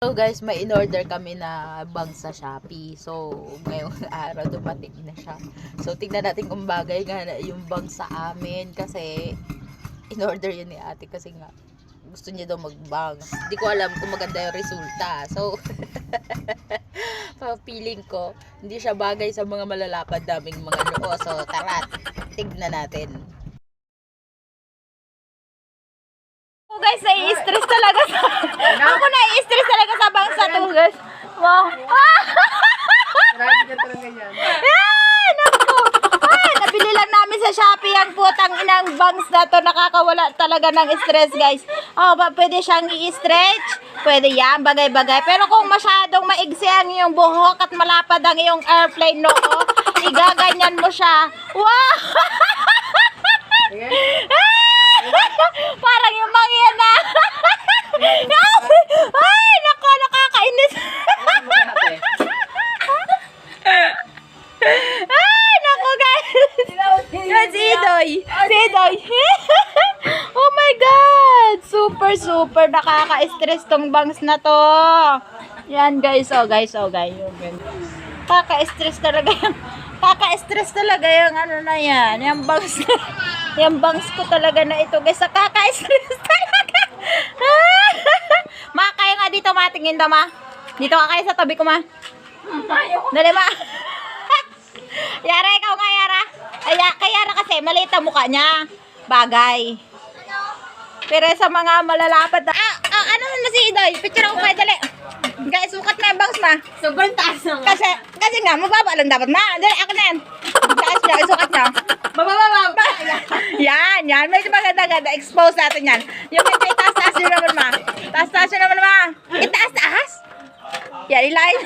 So guys, may in-order kami na bangs sa Shopee. So, ngayong araw dumating na siya. So, tignan natin kung bagay nga na yung bangs sa amin. Kasi, in-order yun ni ate kasi nga gusto niya daw mag-bangs. Hindi ko alam kung maganda yung resulta. So, feeling ko, hindi siya bagay sa mga malalapad daming mga noo. So, tara, tignan natin. Oh guys, nai-stress talaga sa ako nai-stress talaga sa bangsa to guys. Wow. Grabe ka talaga yan. Ay, naku. Ay, nabili lang namin sa Shopee ang putang inang bangs na to. Nakakawala talaga ng stress guys. Oh, pwede siyang i-stretch. Pwede yan, bagay-bagay. Pero kung masyadong maigsi ang iyong buhok at malapad ang iyong airplane noo, igaganyan mo siya. Wow. Parang yung mangyan na. Ay, nako, nakakainis. Ay, nako guys. Yan si Idoy. Si Idoy. Oh my God. Super nakaka-stress tong bangs na to. Yan guys, oh guys. Kaka-stress talaga yung ano na yan. Yung bangs yung bangs ko talaga na ito guys. Kaka-stress talaga. Ma, kaya nga dito matingin daw ma. Dito ka kayo sa tabi ko ma. Dali ma. Yara, ikaw nga Yara. Kaya Yara kasi maliit ang mukha niya. Bagay. Pero sa mga malalapad na ano na si Idoy? Picture ako kayo dali. Guys, sukat na yung bangs ma. Sobrang taas naman. Kasi nga, mababa lang dapat ma. Dali, ako na yan. Sukat niya. Bababa. Yan. Medyo maganda. Expose natin yan. Yung medyo itaas-taas nyo naman ma. Taas-taas nyo naman ma. Itaas-taas? Yan, ilalim.